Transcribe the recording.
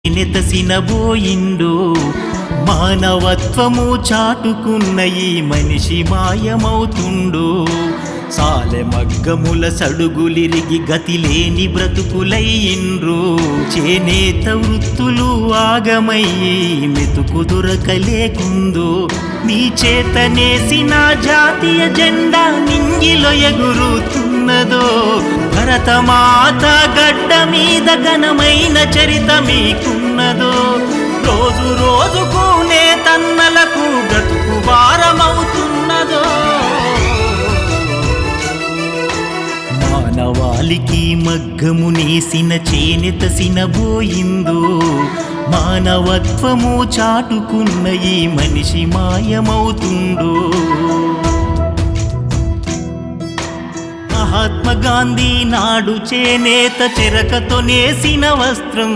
నెతసినబోయిండు మానవత్వము చాటుకున్న ఈ మనిషి మాయమవుతుండు. సాలె మగ్గముల సడుగులిరిగి గతిలేని బ్రతుకులయ్యిండ్రు. చేనేత వృత్తులు ఆగమయ్యి మెతుకు దొరకలేకుందో. నీ చేతనేసిన జాతీయ జెండా నింగిలో ఎగురుతున్నదో. భరతమాత గడ్డ మీద ఘనమైన చరిత మీకున్నదో. రోజు రోజుకు నేతన్నలకు బ్రతుకు భారమవుతున్నదో. మానవాళికి మగ్గము నేసిన చేనేత సినబోయిందో. మానవత్వము చాటుకున్న ఈ మనిషి మాయమవుతుండో. మహాత్మా గాంధీ నాడు చేనేత చెరకతో నేసిన వస్త్రం